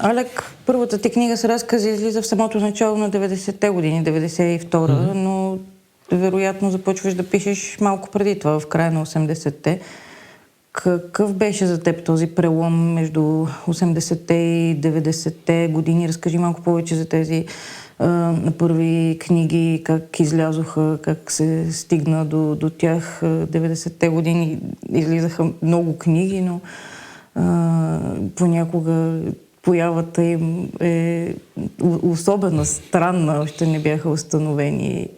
Алек, първата ти книга с разкази излиза в самото начало на 90-те години, 92-та, но вероятно започваш да пишеш малко преди това, в края на 80-те. Какъв беше за теб този прелом между 80-те и 90-те години? Разкажи малко повече за тези на първи книги, как излязоха, как се стигна до тях. 90-те години излизаха много книги, но понякога появата им е особено странна. Още не бяха установени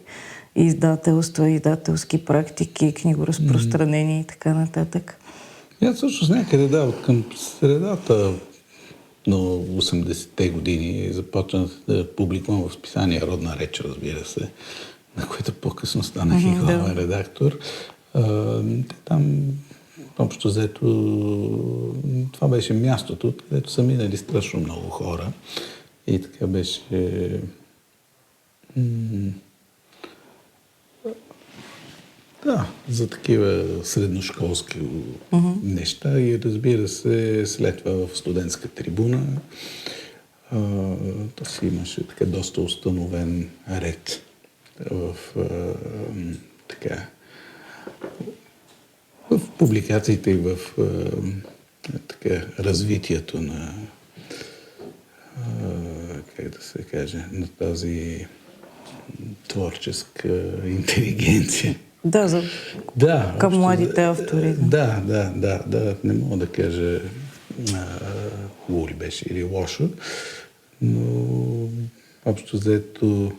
издателства, издателски практики, книгоразпространени и така нататък. Аз всъщност някъде към средата на 80-те години започнах да публикувам в списание Родна реч, разбира се, на което по-късно станах и главен редактор. Там общо взето това беше мястото, където са минали страшно много хора. И така беше за такива средношколски неща. И разбира се, след това в студентска трибуна то си имаше така доста установен ред в публикациите и в развитието на на тази творческа интелигенция. Към младите автори. Да. Не мога да кажа хубаво ли беше или лошо, но общо взето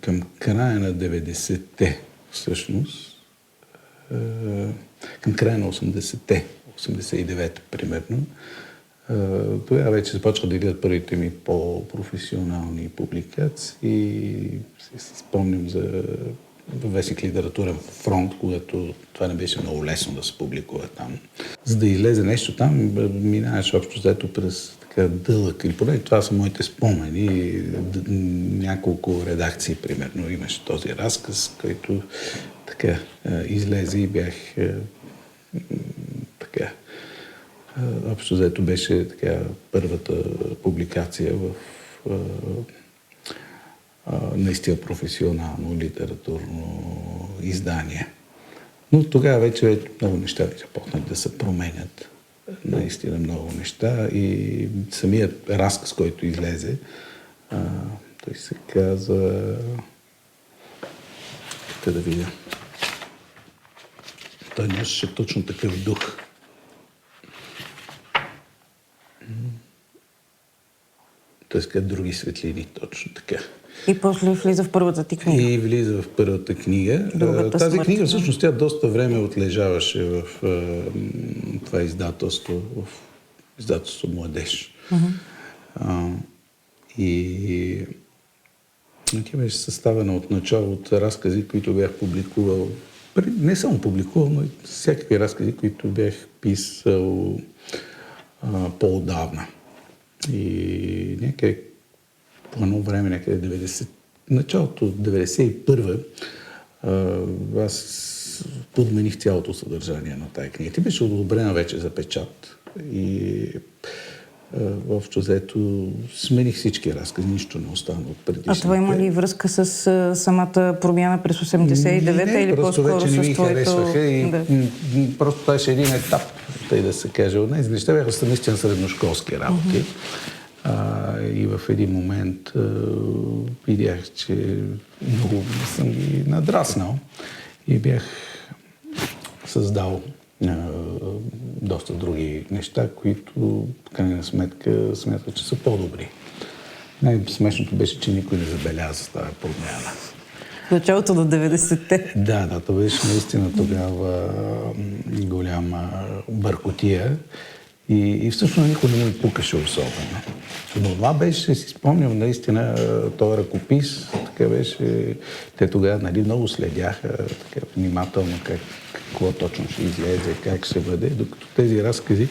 към края на 90-те всъщност, към края на 80-те, 89-те примерно, тогава вече започва да идват първите ми по-професионални публикации. Си спомням за вестник Литературен фронт, когато това не беше много лесно да се публикува там. За да излезе нещо там, минаваш общо взето през така дълъг, или поне това са моите спомени. Няколко редакции, примерно, имаше този разказ, който така излезе и бях общо взето беше така първата публикация в наистина професионално литературно издание. Но тогава вече много неща започнат да се променят. Наистина много неща. И самият разказ, който излезе, той се каза... Как да видя? Той носеше точно такъв дух. Т.е. други светлини, точно така. И после влиза в първата ти книга. И влиза в първата книга. Тази книга всъщност тя доста време отлежаваше в това издателство, в издателство Младеж. И тя беше съставена от начало от разкази, които бях публикувал. Не само публикувал, но и всякакви разкази, които бях писал по-отдавна. И някъде по едно време, някъде началото от 91-а, аз подмених цялото съдържание на тая книга. Тя беше одобрена вече за печат и общо взето смених всички разкази, нищо не остана от предишните. А това има ли връзка с самата промяна през 89-та или по-скоро с твоето... Не, просто вече не ми харесваха и просто това беше един етап, тъй да се каже. От тези неща бяха наистина средношколски работи. И в един момент видях, че много съм ги надраснал и бях създал доста други неща, които в крайна сметка смятах, че са по-добри. Най-смешното беше, че никой не забеляза тази промяна. Началото на 90-те. Да, това беше наистина тогава голяма бъркотия. И всъщност никой не му пукаше особено. Но това беше, си спомням, наистина, този ръкопис, така беше, те тогава много следяха така внимателно какво точно ще излезе, как ще бъде, докато тези разкази,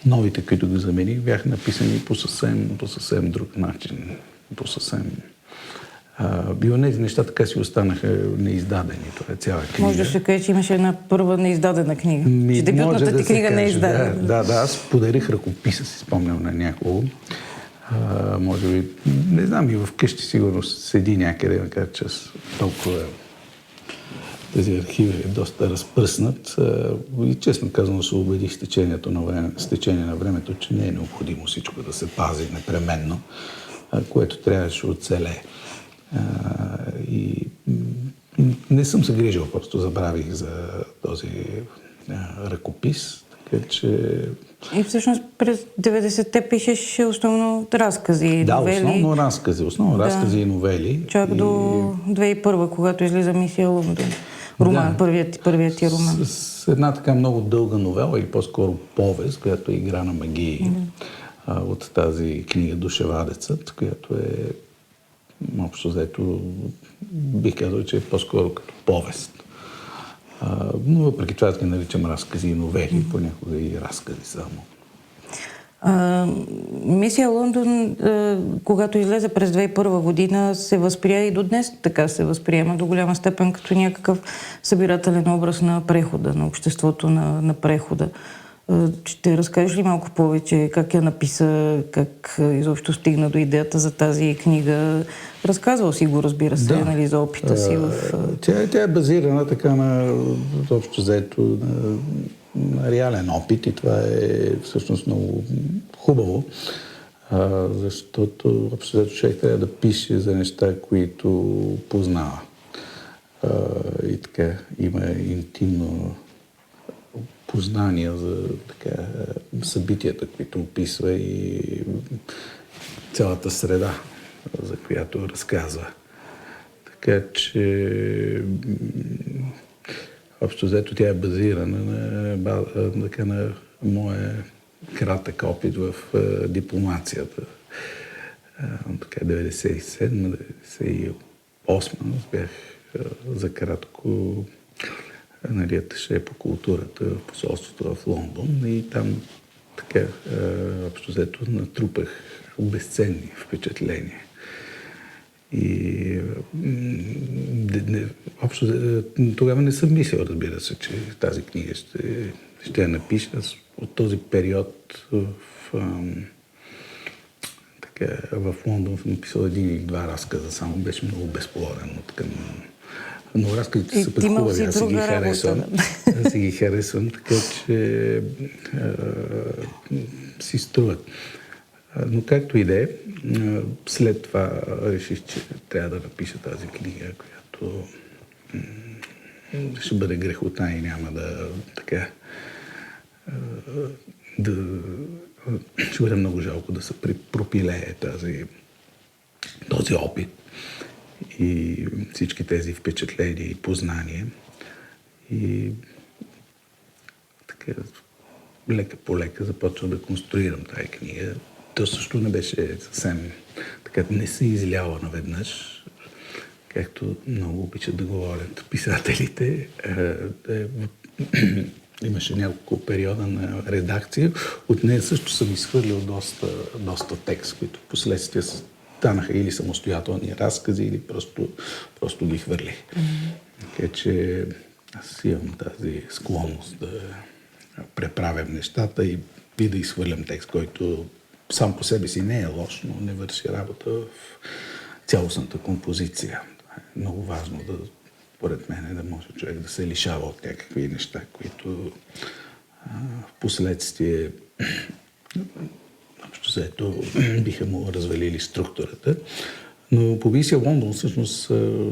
новите, които го замених, бяха написани по съвсем друг начин, по съвсем И онези неща така си останаха неиздадени. Това е цяла книга. Може да се каже, че имаше една първа неиздадена книга. Че дебютната ти книга не е издадена. Да, аз подарих ръкописа, си спомням на някого. Може би, не знам, и вкъщи сигурно седи някъде, макар че толкова тези архиви е доста разпръснат. И честно казано се убедих с течение на времето, че не е необходимо всичко да се пази непременно, което трябваше да оцелее. И не съм се грижил, просто забравих за този ръкопис, така че... И всъщност през 90-те пишеш основно разкази, да, новели. основно разкази и новели. Чак до 2001, когато излиза Мисия Лондон. Роман, първият ти роман. С една така много дълга новела, или по-скоро повест, която е Игра на магии, от тази книга Душевадецът, която е общо взето, бих казал, че е по-скоро като повест. Но въпреки това ги наричам разкази и новели, понякога и разкази само. Мисия Лондон, когато излезе през 2001 година, се възприя и до днес така се възприема до голяма степен като някакъв събирателен образ на прехода, на обществото на прехода. Ще разкажеш ли малко повече как я написа, как изобщо стигна до идеята за тази книга? Разказвал си го, разбира се, нали, за опита си в... Тя е базирана така на общо взето на реален опит и това е всъщност много хубаво, защото общо взето човек трябва да пише за неща, които познава. И така има интимно познания за така, събитията, които описва и цялата среда, за която разказва. Така че общо взето тя е базирана на моя кратък опит в дипломацията. 97-98 бях за кратко аташе по културата в посолството в Лондон и там така общо взето натрупах безценни впечатления. И общо тогава не съм мислил, разбира се, че тази книга ще я напиша. Аз от този период в Лондон съм написал един или два разказа, само беше много безплоден от към... Но разказите са предхубави, аз си ги харесвам, така че си струват. Но както и да е, след това реших, че трябва да напиша тази книга, която ще бъде грехота и няма ще бъде много жалко да се пропилее този опит и всички тези впечатления и познания. И така, лека по лека започвам да конструирам тази книга. То също не беше съвсем така, не се излява наведнъж, както много обичат да говорят писателите. Имаше няколко периода на редакция. От нея също съм изхвърлил доста текст, които последствия станаха или самостоятелни разкази, или просто ги хвърлих. Така че аз имам тази склонност да преправям нещата и да изхвърлям текст, който сам по себе си не е лош, но не върши работа в цялостната композиция. Това е много важно, поред мен, да може човек да се лишава от някакви неща, които в последствие общо взето биха му развалили структурата. Но по Мисия Лондон всъщност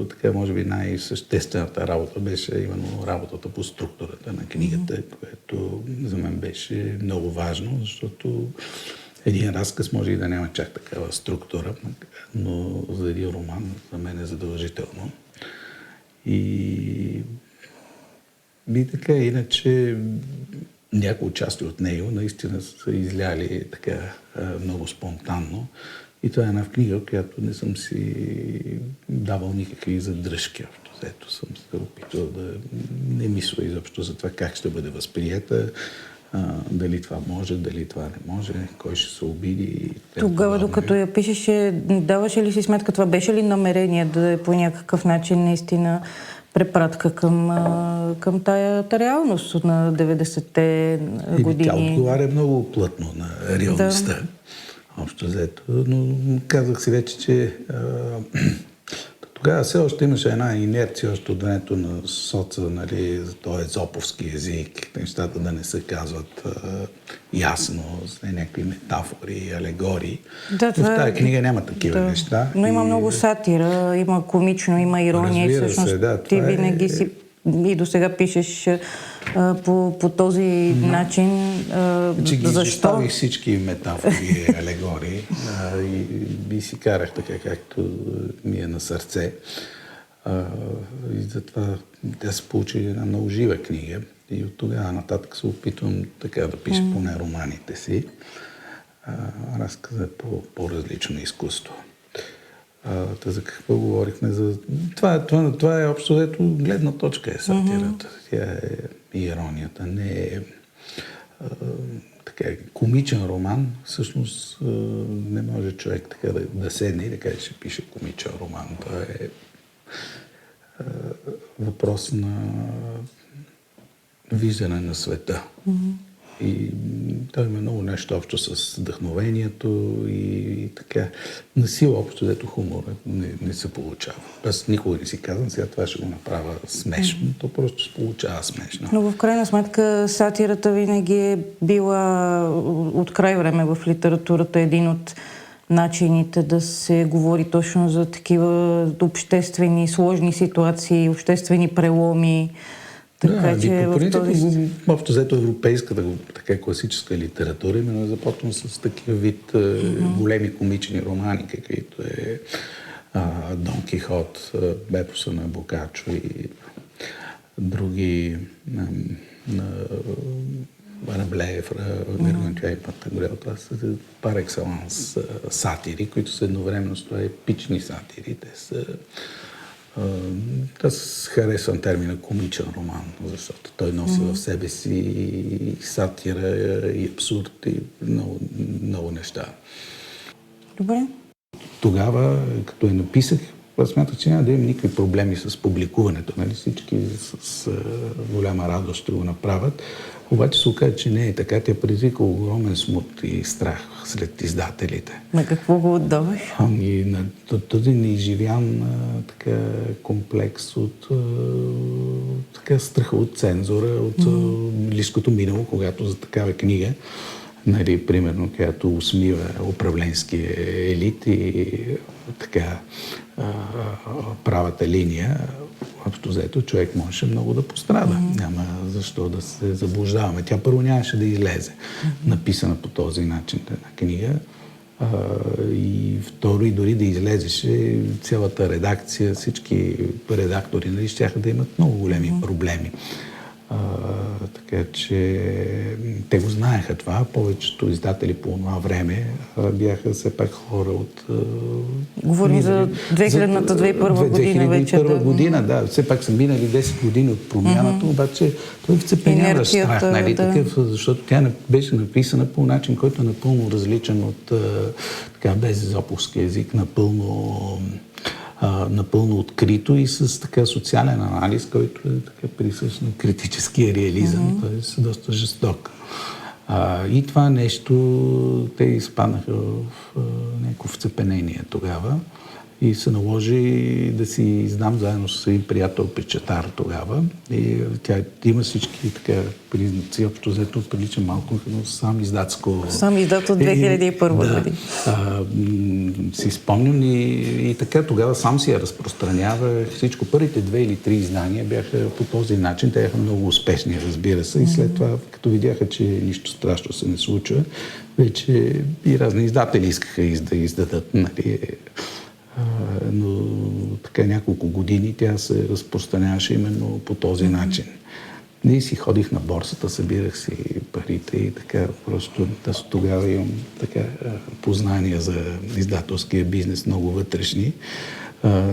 така може би най-съществената работа беше именно работата по структурата на книгата, което за мен беше много важно, защото един разказ може и да няма чак такава структура, но за един роман за мен е задължително. И така, иначе някои части от него наистина са изляли така много спонтанно. И това е една книга, която не съм си давал никакви задръжки. Ето съм се опитал да не мисля изобщо за това как ще бъде възприета. дали това може, дали това не може, кой ще се обиди. Тогава, докато я пишеше, даваше ли си сметка, това беше ли намерение да е по някакъв начин наистина препратка към тая реалност на 90-те години? Тя отговаря много плътно на реалността, общо взето. Но казах си вече, че тогава все още имаше една инерция още от времето на соца, нали, за този езоповски език, нещата да не се казват ясно, с някакви метафори, алегории. Да, в тази книга няма такива неща. Но има много сатира, има комично, има ирония. Разбира и всъщност се, да, ти винаги си и до сега пишеш по този начин. Че ги защо? изоставих всички метафори, алегории и си карах така, както ми е на сърце. И затова тя се получи една много жива книга. И от тогава нататък се опитвам така да пиша поне романите си. Разказа по-различно изкуство. За какво говорихме? Това е общо взето гледна точка е сатирата. Тя е иронията. Не е така комичен роман. Всъщност не може човек така да седне и да каже, че пише комичен роман. Това е въпрос на виждане на света. И той има много нещо общо с вдъхновението и така. На сила общо, дето хумора не се получава. Аз никога не си казвам, сега това ще го направя смешно, то просто се получава смешно. Но в крайна сметка сатирата винаги е била от край време в литературата един от начините да се говори точно за такива обществени сложни ситуации, обществени преломи. Така, че по принцип, общо взето европейската, така класическа литература, именно е започна с такива вид големи комични романи, каквито е Дон Кихот, Бепоса на Бокачо и други Раблеев, Гаргантюа и Пантагрел. Това са пар екселанс сатири, които са едновременно с това епични сатири. Аз харесвам термина комичен роман, защото той носи в себе си и сатира, и абсурд, и много неща. Добре. Тогава, като я написах, аз смятах, че няма да имам никакви проблеми с публикуването. Нали? Всички с голяма радост ще го направят. Обаче се оказа, че не е така. Тя предизвика огромен смут и страх сред издателите. На какво го отдаваш? На този неизживян комплекс от страха от цензура, от близкото минало, когато за такава книга, нали, примерно, която усмива управленския елит и така правата линия, общо взето човек можеше много да пострада. Няма защо да се заблуждаваме. Тя първо нямаше да излезе, написана по този начин една книга. И второ, и дори да излезеше, цялата редакция, всички редактори, нали, щяха да имат много големи проблеми. Така че те го знаеха това. Повечето издатели по това време бяха все пак хора от... Говорим за 2000-та, 2001 година вече. 2001 година, да. Все пак са минали 10 години от промяната, обаче той вцепеняваш страх, нали, такъв, защото тя беше написана по начин, който е напълно различен от без езоповски език, напълно открито и с така социален анализ, който е така присъщ на критическия реализъм, т.е. доста жесток. И това нещо те изпаднаха в някакво вцепенение тогава и се наложи да си издам заедно с един приятел Печатар тогава. И тя има всички така признаци, общо взето прилича малко като сам издатско... Сам издат от 2001 година. Си спомням и така тогава сам си я разпространявах. Всичко. Първите 2 или 3 издания бяха по този начин. Те бяха много успешни, разбира се. И след това, като видяха, че нищо страшно се не случва, вече и разни издатели искаха да издадат, нали, но така няколко години тя се разпространяваше именно по този начин. Ние си ходих на борсата, събирах си парите и така просто аз тогава имам така познания за издателския бизнес, много вътрешни,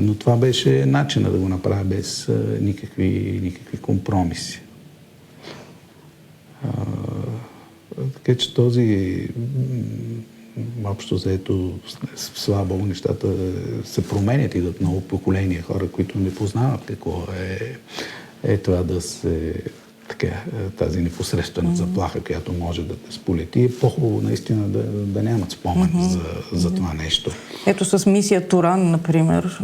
но това беше начина да го направя без никакви компромиси. Така че този общо заето слабо нещата се променят, идват много поколения хора, които не познават какво е това да се така, тази непосредствена заплаха, която може да те сполети. Е по-хубаво наистина да нямат спомен за това нещо. Ето с мисия Туран, например,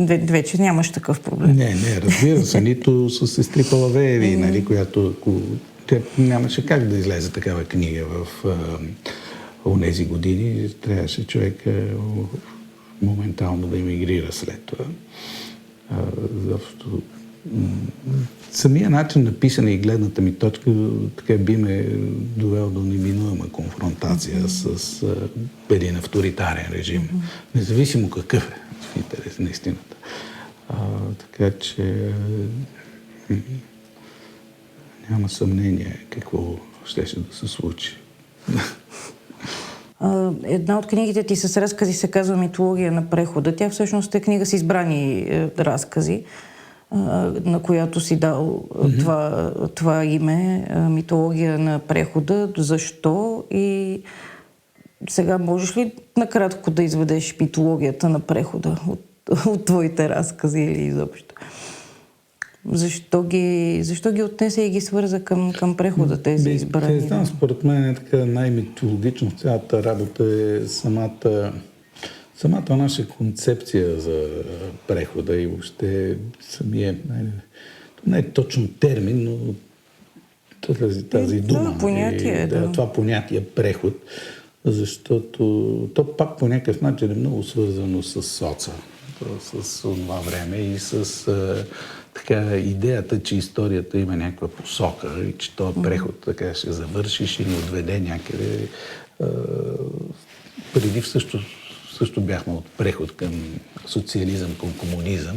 вече нямаш такъв проблем. Не, разбира се, нито с сестри Палавееви, нали, която нямаше как да излезе такава книга в онези години. Трябваше човек моментално да емигрира след това. Защото самия начин на писане и гледната ми точка така би ме довел до неминуема конфронтация с един авторитарен режим. Независимо какъв е, в интерес на истината. Така че няма съмнение какво щеше да се случи. Една от книгите ти с разкази се казва "Митология на прехода". Тя всъщност е книга с избрани разкази, на която си дал това име, "Митология на прехода". Защо? И сега можеш ли накратко да изведеш митологията на прехода от твоите разкази или изобщо? Защо ги отнесе и ги свърза към прехода, тези избрани? Знам, според мен е така най-митологично в цялата работа е самата наша концепция за прехода и въобще самия, не е точно термин, но тази дума. Понятие, това понятие преход, защото то пак по някакъв начин е много свързано с соца, с това време и с така идеята, че историята има някаква посока и че този преход така ще завърши, ще ни отведе някъде. Преди също бяхме от преход към социализъм, към комунизъм.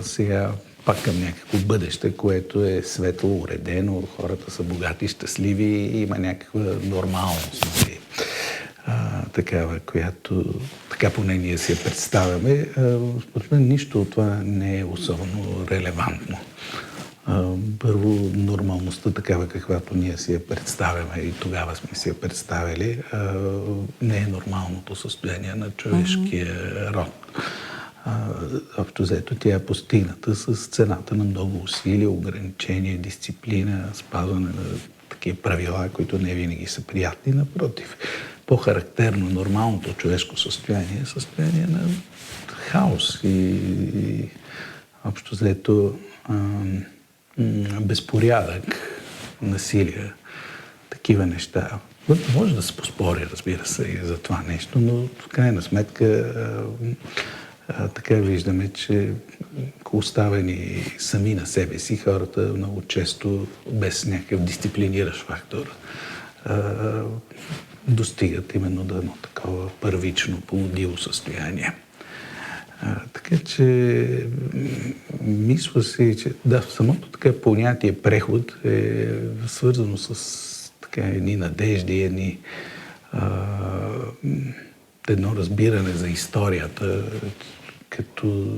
Сега пак към някакво бъдеще, което е светло, уредено, хората са богати, щастливи и има някаква нормалност. Нали? Такава, която така поне ние си я представяме. Според мен нищо от това не е особено релевантно. Първо, нормалността такава, каквато ние си я представяме и тогава сме си я представили, не е нормалното състояние на човешкия род. Общо взето тя е постигната с цената на много усилия, ограничения, дисциплина, спазване на такива правила, които не винаги са приятни. Напротив, по-характерно нормалното човешко състояние е състояние на хаос и общо взето безпорядък, насилие, такива неща. Може да се поспори, разбира се, и за това нещо, но в крайна сметка така виждаме, че оставени сами на себе си, хората много често без някакъв дисциплиниращ фактор достигат именно до едно такова първично полудиво състояние. Така че мисля си, че да, самото така понятие преход е свързано с така едни надежди, едно разбиране за историята като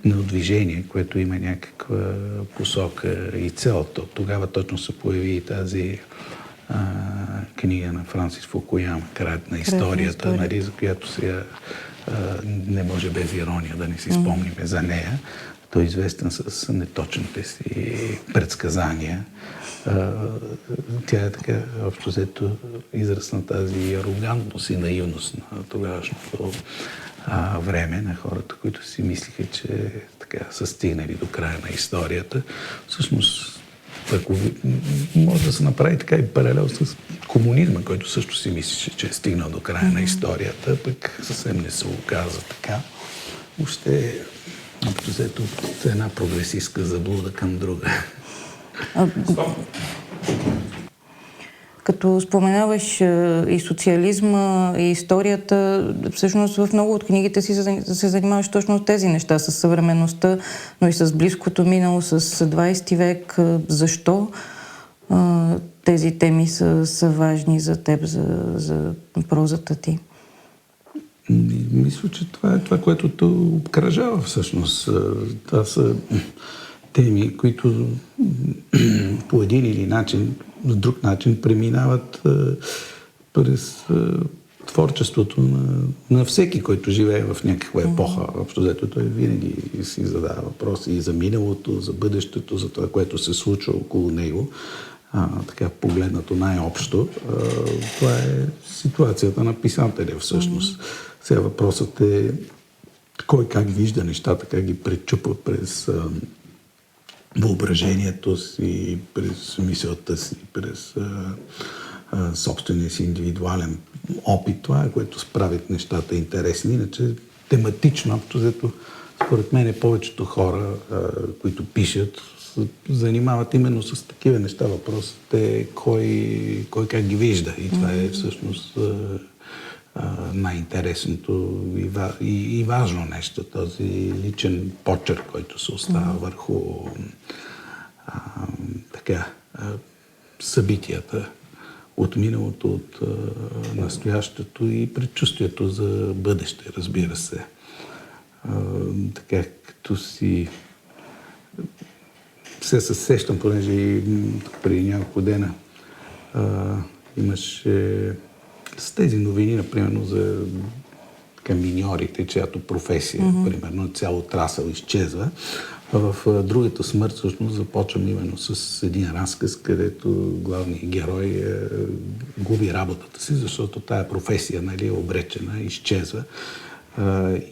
на движение, което има някаква посока и цел. Тогава точно се появи и тази книга на Франсис Фукуяма, "Краят на историята", нали, за която сега не може без ирония да не си спомним за нея. Той е известен с неточните си предсказания. Тя е така, общо взето, израз на тази арогантност и наивност на тогавашното време на хората, които си мислиха, че така са стигнали до края на историята. Всъщност, може да се направи така и паралел с комунизма, който също си мислеше, че е стигнал до края на историята, пък съвсем не се оказа така. Въобще, общо взето, една прогресистка заблуда към друга. Като споменаваш и социализма, и историята, всъщност в много от книгите си се занимаваш точно с тези неща, с съвременността, но и с близкото минало, с 20 век. Защо тези теми са важни за теб, за прозата ти? Мисля, че това е това, което те обкръжава всъщност. теми, които по един или друг начин преминават през творчеството на всеки, който живее в някаква епоха. Общо взето той винаги си задава въпроси и за миналото, за бъдещето, за това, което се случва около него. Така погледнато най-общо. Това е ситуацията на писателя всъщност. Сега въпросът е кой как вижда нещата, как ги пречупва през въображението си, през мисълта си, през собствения си индивидуален опит. Това е, което справят нещата интересни. Иначе тематично, общо взето, според мен повечето хора, които пишат, занимават именно с такива неща. Въпросът е кой как ги вижда. И това е всъщност най-интересното и важно нещо. Този личен почерк, който се остава върху събитията от миналото, от настоящето и предчувствието за бъдеще, разбира се. Така като си се сещам, понеже и преди няколко дена имаше с тези новини, например, за миньорите, чиято професия, примерно, цял отрасъл изчезва. А в другата смърт всъщност започвам именно с един разказ, където главният герой губи работата си, защото тая професия, нали, е обречена, изчезва.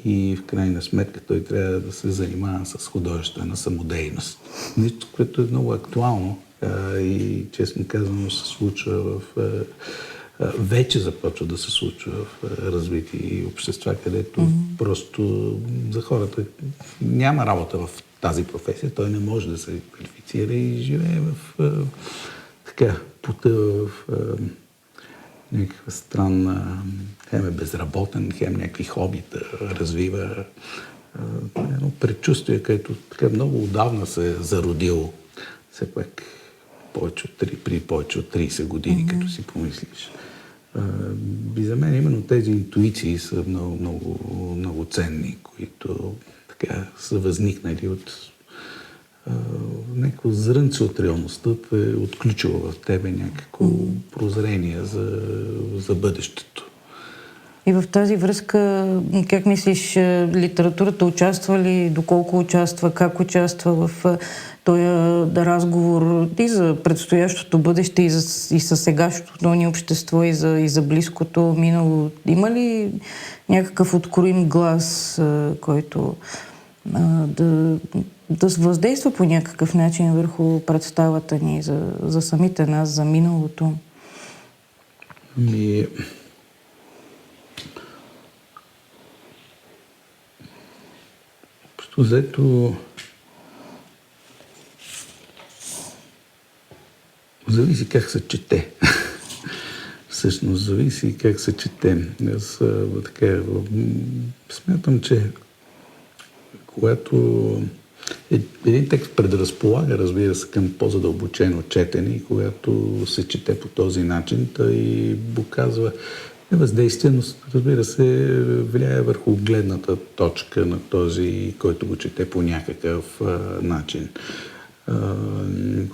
И в крайна сметка той трябва да се занимава с художествена самодейност. Нещо, което е много актуално и честно казано се случва вече започва да се случва в развити общества, където просто за хората няма работа в тази професия, той не може да се квалифицира и живее в потъва в някаква странна, хем е безработен, хем някакви хобита развива. Едно предчувствие, което така много отдавна се е зародило. Все пак при повече от 30 години, като си помислиш. И за мен именно тези интуиции са много, много, много ценни, които така са възникнали от някакво зрънце от реалността, е отключило в тебе някакво прозрение за бъдещето. И в тази връзка, как мислиш, литературата участва ли, доколко участва, как участва в този разговор и за предстоящото бъдеще, и със сегашното ни общество, и за близкото минало? Има ли някакъв откроим глас, който да въздейства по някакъв начин върху представата ни за самите нас, за миналото? Взето зависи как се чете. Всъщност зависи как се чете. Аз смятам, че когато един текст предразполага, разбира се, към по-задълбочено четене и когато се чете по този начин, той показва въздействие, но разбира се, влияе върху гледната точка на този, който го чете по някакъв начин.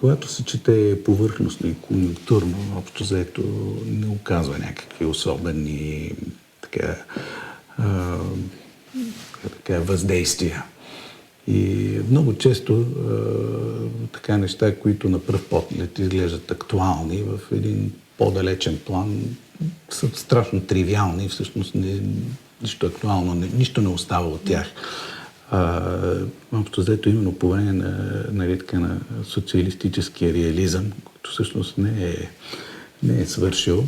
Когато се чете повърхностно и конюнктурно, общо взето не оказва някакви особени въздействия. И много често неща, които на пръв поглед изглеждат актуални, в един по-далечен план са страшно тривиални и всъщност нищо актуално, нищо не остава от тях. Общо взето именно по време на социалистическия реализъм, който всъщност не е свършил,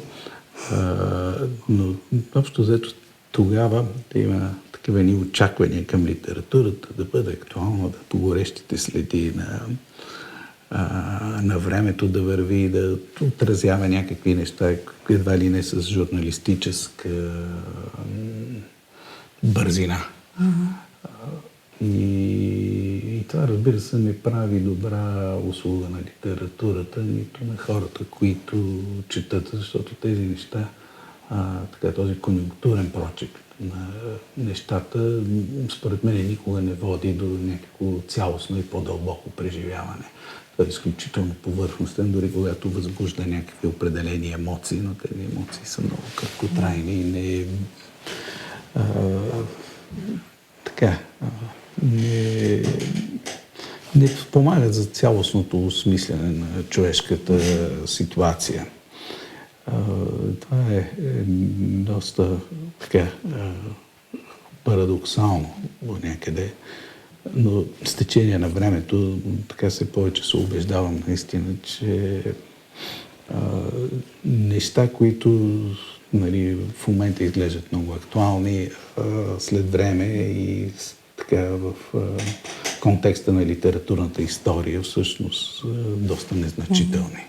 но общо взето тогава да има такива ни очаквания към литературата, да бъде актуална, да по горещите следи на времето да върви и да отразява някакви неща, едва ли не с журналистическа бързина. И това, разбира се, не прави добра услуга на литературата, нито на хората, които четат, защото тези неща така, този конюнктурен прочит на нещата, според мен никога не води до някакво цялостно и по-дълбоко преживяване. Това е изключително повърхностен, дори когато възбужда някакви определени емоции, но тези емоции са много краткотрайни и не спомагат за цялостното осмислене на човешката ситуация. Това е доста така парадоксално някъде, но с течение на времето така все повече се убеждавам наистина, че неща, които нали, в момента изглеждат много актуални, след време и така в контекста на литературната история всъщност доста незначителни.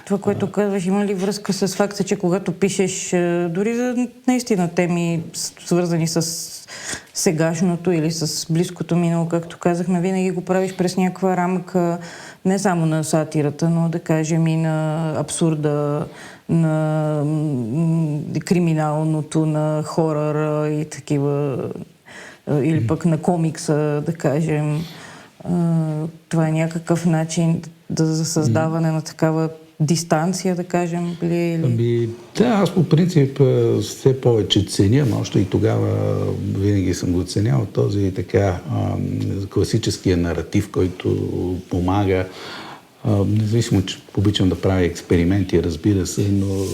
Това, което казваш, има ли връзка с факта, че когато пишеш дори за наистина теми, свързани с сегашното или с близкото минало, както казахме, винаги го правиш през някаква рамка не само на сатирата, но да кажем и на абсурда, на криминалното, на хоръра и такива, или пък на комикса, да кажем. Това е някакъв начин за създаване на такава дистанция, да кажем? Да, аз по принцип все повече ценя, но още и тогава винаги съм го ценял, този така класическия наратив, който помага. Независимо, че обичам да правя експерименти, разбира се, но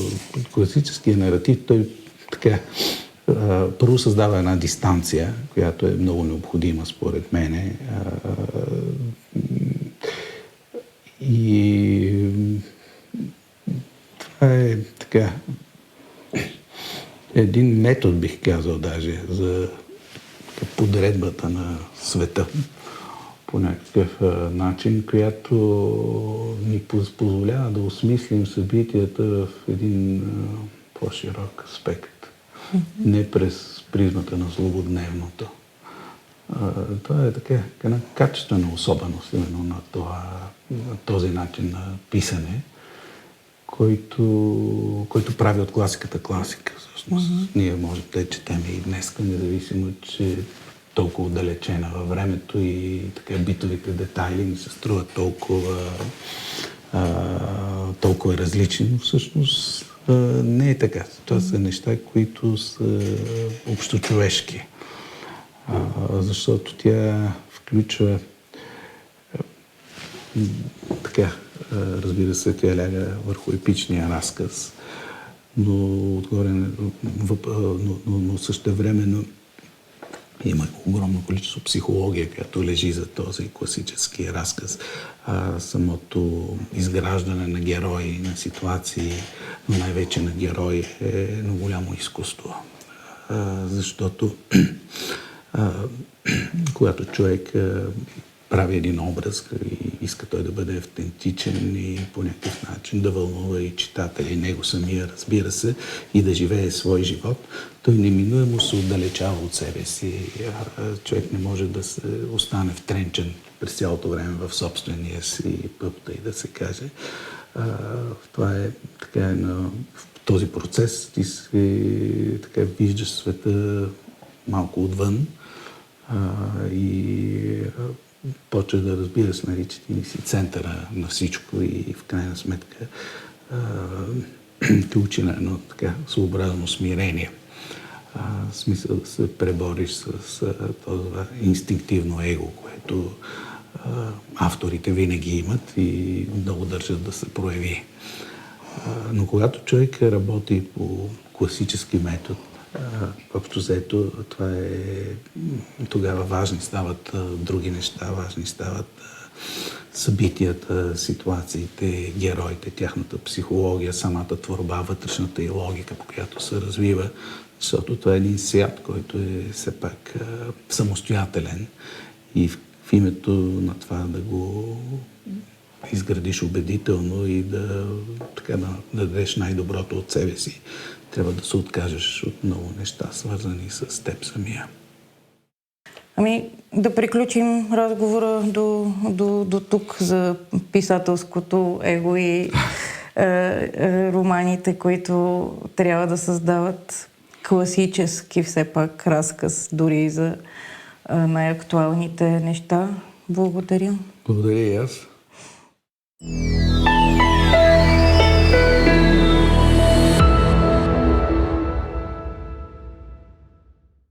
класическия наратив, той така първо създава една дистанция, която е много необходима според мене. И това е така един метод, бих казал даже, за подредбата на света по някакъв начин, която ни позволява да осмислим събитията в един по-широк аспект. Не през призмата на злободневното. Това е така една качествена особеност именно на този начин на писане, който прави от класиката класика. Всъщност. Ние може да четем и днес, независимо, че толкова отдалечена във времето и така битовите детайли ни се струват толкова различни, но всъщност не е така. Това са неща, които са общочовешки. Защото тя включва така, разбира се, тя ляга върху епичния разказ, но същевременно има огромно количество психология, която лежи за този класически разказ. Самото изграждане на герои, на ситуации, но най-вече на герои е едно голямо изкуство. Защото когато човек прави един образ и иска той да бъде автентичен и по някакъв начин да вълнува и читатели, него самия, разбира се, и да живее свой живот, той неминуемо се отдалечава от себе си. Човек не може да се остане втренчен през цялото време в собствения си пъп, и да се каже. Това е така в този процес ти така виждаш света малко отвън и почва да разбираш, нали, че ти си центъра на всичко и в крайна сметка те учи на едно така своеобразно смирение. В смисъл да се пребориш с това инстинктивно его, което авторите винаги имат и много държат да се прояви. Но когато човек работи по класически метод, общо взето, това е тогава важни стават други неща, важни стават събитията, ситуациите, героите, тяхната психология, самата творба, вътрешната и логика, по която се развива, защото това е един свят, който е все пак самостоятелен и в името на това да го изградиш убедително и да дадеш най-доброто от себе си, трябва да се откажеш от много неща, свързани с теб самия. Да приключим разговора до тук за писателското его и романите, които трябва да създават класически все пак разказ, дори за най-актуалните неща. Благодаря. Благодаря и аз.